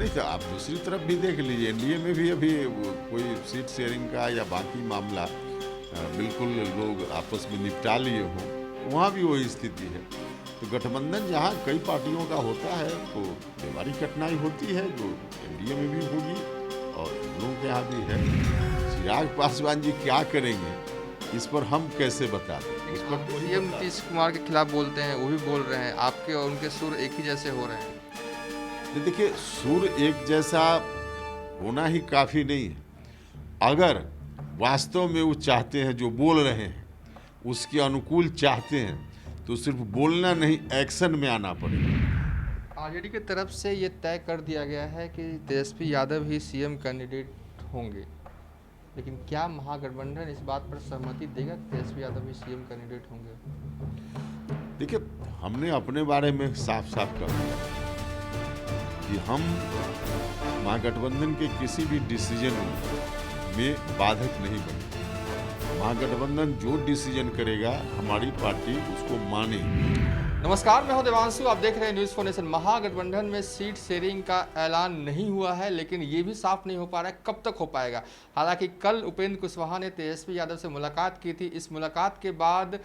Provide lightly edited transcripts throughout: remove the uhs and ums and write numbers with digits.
नहीं तो आप दूसरी तरफ भी देख लीजिए, एनडीए में भी अभी कोई सीट शेयरिंग का या बाकी मामला बिल्कुल लोग आपस में निपटा लिए हों, वहाँ भी वही स्थिति है। तो गठबंधन जहाँ कई पार्टियों का होता है तो व्यवहारिक कठिनाई होती है, जो एनडीए में भी होगी और हम लोगों के यहाँ भी है। चिराग पासवान जी क्या करेंगे इस पर हम कैसे बता दें, इस पर कोई सीएम बता नीतीश कुमार के खिलाफ बोलते हैं, वो भी बोल रहे हैं, आपके और उनके सुर एक ही जैसे हो रहे हैं। नहीं, देखिए सुर एक जैसा होना ही काफ़ी नहीं है। अगर वास्तव में वो चाहते हैं, जो बोल रहे हैं उसके अनुकूल चाहते हैं, तो सिर्फ बोलना नहीं, एक्शन में आना पड़ेगा। आरजेडी की तरफ से ये तय कर दिया गया है कि तेजस्वी यादव ही सीएम कैंडिडेट होंगे, लेकिन क्या महागठबंधन इस बात पर सहमति देगा कि तेजस्वी यादव ही सीएम कैंडिडेट होंगे? देखिए हमने अपने बारे में साफ साफ कह दिया कि हम महागठबंधन के किसी भी डिसीजन में बाधक नहीं बने। महागठबंधन जो डिसीजन करेगा हमारी पार्टी उसको मानेगी। नमस्कार, मैं हूं देवांशु, आप देख रहे हैं न्यूज़ 4 नेशन। महागठबंधन में सीट शेयरिंग का ऐलान नहीं हुआ है, लेकिन ये भी साफ नहीं हो पा रहा है कब तक हो पाएगा। हालांकि कल उपेंद्र कुशवाहा ने तेजस्वी यादव से मुलाकात की थी। इस मुलाकात के बाद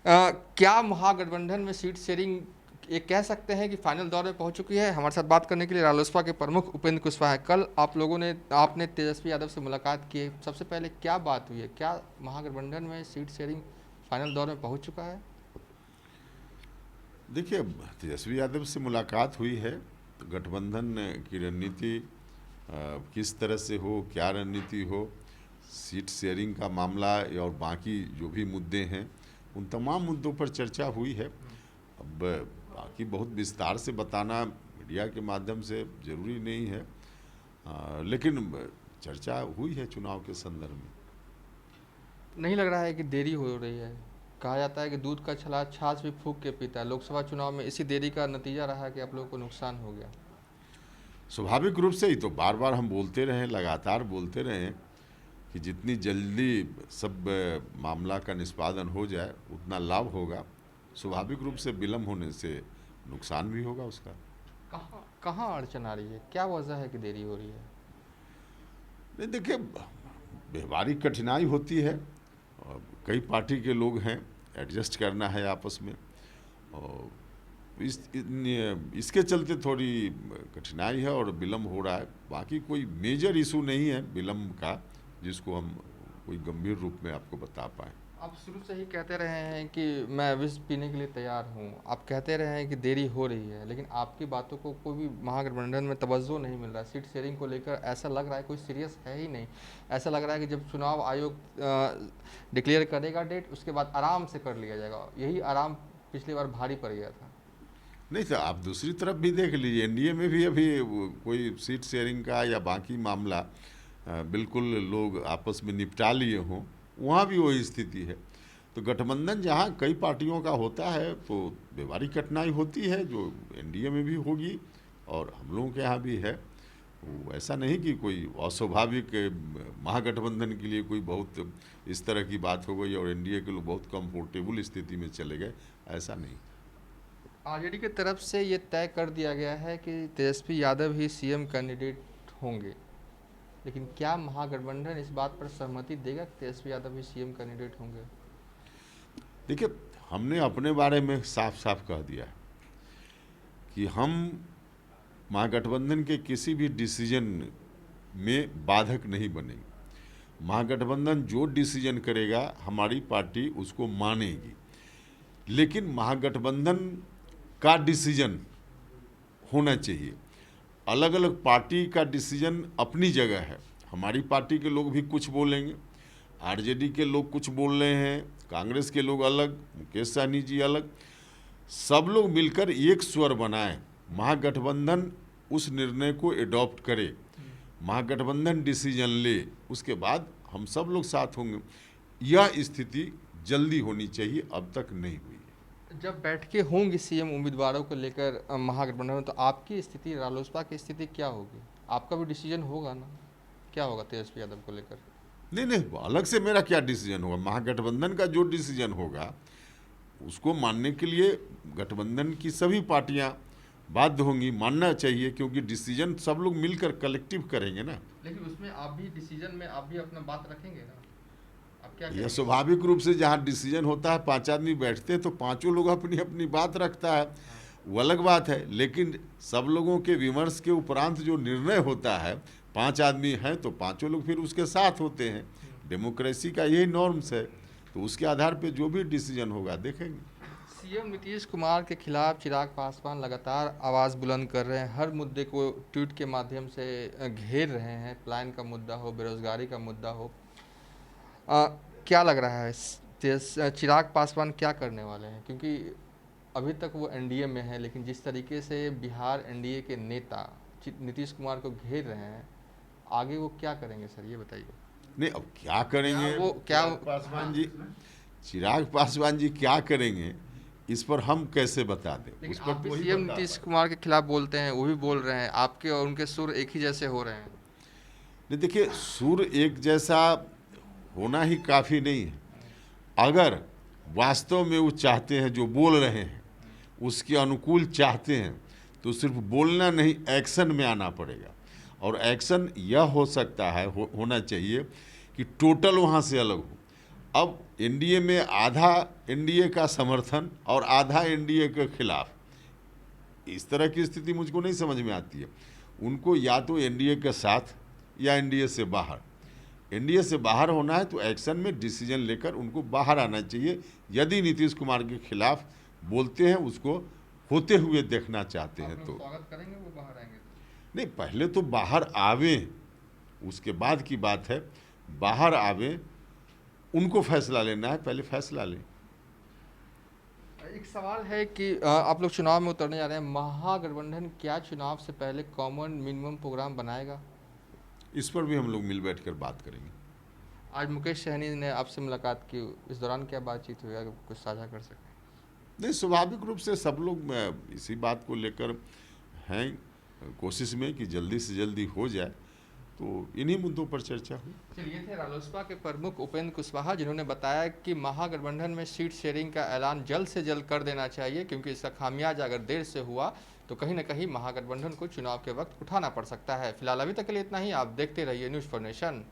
क्या महागठबंधन में सीट शेयरिंग ये कह सकते हैं कि फाइनल दौर में पहुंच चुकी है? हमारे साथ बात करने के लिए रालोसपा के प्रमुख उपेंद्र कुशवाहा हैं। कल आपने तेजस्वी यादव से मुलाकात की है। सबसे पहले क्या बात हुई है? क्या महागठबंधन में सीट शेयरिंग फाइनल दौर में पहुँच चुका है? देखिए तेजस्वी यादव से मुलाकात हुई है, तो गठबंधन की रणनीति किस तरह से हो, क्या रणनीति हो, सीट शेयरिंग का मामला और बाकी जो भी मुद्दे हैं, उन तमाम मुद्दों पर चर्चा हुई है। अब बाकी बहुत विस्तार से बताना मीडिया के माध्यम से ज़रूरी नहीं है, लेकिन चर्चा हुई है चुनाव के संदर्भ में। नहीं लग रहा है कि देरी हो रही है? कहा जाता है कि दूध का छला छाछ भी फूंक के पीता है। लोकसभा चुनाव में इसी देरी का नतीजा रहा कि आप लोगों को नुकसान हो गया। स्वाभाविक रूप से ही तो बार बार हम बोलते रहे, लगातार बोलते रहे कि जितनी जल्दी सब मामला का निष्पादन हो जाए उतना लाभ होगा। स्वाभाविक रूप से विलम्ब होने से नुकसान भी होगा उसका। कहाँ कहाँ अड़चन आ रही है? क्या वजह है कि देरी हो रही है? नहीं देखिए, व्यवहारिक कठिनाई होती है और कई पार्टी के लोग हैं, एडजस्ट करना है आपस में, और इसके चलते थोड़ी कठिनाई है और विलम्ब हो रहा है। बाकी कोई मेजर इशू नहीं है विलम्ब का जिसको हम कोई गंभीर रूप में आपको बता पाएँ। आप शुरू से ही कहते रहे हैं कि मैं विष पीने के लिए तैयार हूं। आप कहते रहे हैं कि देरी हो रही है, लेकिन आपकी बातों को कोई भी महागठबंधन में तवज्जो नहीं मिल रहा है। सीट शेयरिंग को लेकर ऐसा लग रहा है कोई सीरियस है ही नहीं। ऐसा लग रहा है कि जब चुनाव आयोग डिक्लेयर करेगा डेट, उसके बाद आराम से कर लिया जाएगा। यही आराम पिछली बार भारी पड़ गया था। नहीं तो आप दूसरी तरफ भी देख लीजिए, एनडीए में भी अभी कोई सीट शेयरिंग का या बाकी मामला बिल्कुल लोग आपस में निपटा लिए हों, वहाँ भी वही स्थिति है। तो गठबंधन जहाँ कई पार्टियों का होता है तो व्यवहारिक कठिनाई होती है, जो एनडीए में भी होगी और हम लोगों के यहाँ भी है। वो ऐसा नहीं कि कोई अस्वाभाविक महागठबंधन के लिए कोई बहुत इस तरह की बात हो गई और एनडीए के लोग बहुत कंफर्टेबल स्थिति में चले गए, ऐसा नहीं। आरजेडी की तरफ से ये तय कर दिया गया है कि तेजस्वी यादव ही सीएम कैंडिडेट होंगे, लेकिन क्या महागठबंधन इस बात पर सहमति देगा कि तेजस्वी यादव ही सीएम कैंडिडेट होंगे? देखिए हमने अपने बारे में साफ साफ कह दिया कि हम महागठबंधन के किसी भी डिसीजन में बाधक नहीं बनेंगे। महागठबंधन जो डिसीजन करेगा हमारी पार्टी उसको मानेगी, लेकिन महागठबंधन का डिसीजन होना चाहिए। अलग अलग पार्टी का डिसीजन अपनी जगह है। हमारी पार्टी के लोग भी कुछ बोलेंगे, आरजेडी के लोग कुछ बोल रहे हैं, कांग्रेस के लोग अलग, मुकेश सहनी जी अलग, सब लोग मिलकर एक स्वर बनाएं, महागठबंधन उस निर्णय को एडॉप्ट करे, महागठबंधन डिसीजन ले, उसके बाद हम सब लोग साथ होंगे। यह स्थिति जल्दी होनी चाहिए, अब तक नहीं हुई है। जब बैठकें होंगी सीएम उम्मीदवारों को लेकर महागठबंधन में, तो आपकी स्थिति, रालोसपा की स्थिति क्या होगी? आपका भी डिसीजन होगा ना? क्या होगा तेजस्वी यादव को लेकर? नहीं, अलग से मेरा क्या डिसीजन होगा? महागठबंधन का जो डिसीजन होगा उसको मानने के लिए गठबंधन की सभी पार्टियां बाध्य होंगी, मानना चाहिए, क्योंकि डिसीजन सब लोग मिलकर कलेक्टिव करेंगे ना। लेकिन उसमें आप भी डिसीजन में आप भी अपना बात रखेंगे ना, आप क्या यह करेंगे? स्वाभाविक रूप से जहाँ डिसीजन होता है 5 आदमी बैठते हैं तो पांचों लोग अपनी अपनी बात रखता है, वो अलग बात है। लेकिन सब लोगों के विमर्श के उपरांत जो निर्णय होता है, 5 आदमी हैं तो पांचों लोग फिर उसके साथ होते हैं। डेमोक्रेसी का यही नॉर्म्स है, तो उसके आधार पे जो भी डिसीजन होगा देखेंगे। सीएम नीतीश कुमार के खिलाफ चिराग पासवान लगातार आवाज़ बुलंद कर रहे हैं, हर मुद्दे को ट्वीट के माध्यम से घेर रहे हैं। पलायन का मुद्दा हो, बेरोजगारी का मुद्दा हो, क्या लग रहा है चिराग पासवान क्या करने वाले हैं? क्योंकि अभी तक वो एनडीए में है, लेकिन जिस तरीके से बिहार एनडीए के नेता नीतीश कुमार को घेर रहे हैं, आगे वो क्या करेंगे सर, ये बताइए। नहीं, अब क्या करेंगे चिराग पासवान जी क्या करेंगे, इस पर हम कैसे बता दें? उस पर आप भी वही सीएम बता नीतीश कुमार के खिलाफ बोलते हैं, वो भी बोल रहे हैं, आपके और उनके सुर एक ही जैसे हो रहे हैं। नहीं, देखिए, सुर एक जैसा होना ही काफ़ी नहीं है। अगर वास्तव में वो चाहते हैं, जो बोल रहे हैं उसके अनुकूल चाहते हैं, तो सिर्फ बोलना नहीं, एक्शन में आना पड़ेगा। और एक्शन यह हो सकता है, होना चाहिए कि टोटल वहाँ से अलग हो। अब एनडीए में आधा एनडीए का समर्थन और आधा एनडीए के खिलाफ, इस तरह की स्थिति मुझको नहीं समझ में आती है। उनको या तो एनडीए के साथ या एनडीए से बाहर, एनडीए से बाहर होना है तो एक्शन में डिसीजन लेकर उनको बाहर आना चाहिए। यदि नीतीश कुमार के खिलाफ बोलते हैं, उसको होते हुए देखना चाहते हैं तो स्वागत करेंगे वो बाहर आएंगे? नहीं, पहले तो बाहर आवे, उसके बाद की बात है। बाहर आवे, उनको फैसला लेना है, पहले फैसला लें। एक सवाल है कि आप लोग चुनाव में उतरने जा रहे हैं, महागठबंधन क्या चुनाव से पहले कॉमन मिनिमम प्रोग्राम बनाएगा? इस पर भी हम लोग मिल बैठ कर बात करेंगे। आज मुकेश सहनी ने आपसे मुलाकात की, इस दौरान क्या बातचीत हुई, अगर कुछ साझा कर सकें? नहीं, स्वाभाविक रूप से सब लोग इसी बात को लेकर हैं कोशिश में कि जल्दी से जल्दी हो जाए, तो इन्हीं मुद्दों पर चर्चा हुई। चलिए, थे रालोसपा के प्रमुख उपेंद्र कुशवाहा, जिन्होंने बताया कि महागठबंधन में सीट शेयरिंग का ऐलान जल्द से जल्द कर देना चाहिए, क्योंकि इसका खामियाजा अगर देर से हुआ तो कहीं ना कहीं महागठबंधन को चुनाव के वक्त उठाना पड़ सकता है। फिलहाल अभी तक के लिए इतना ही। आप देखते रहिए न्यूज़ फॉर नेशन।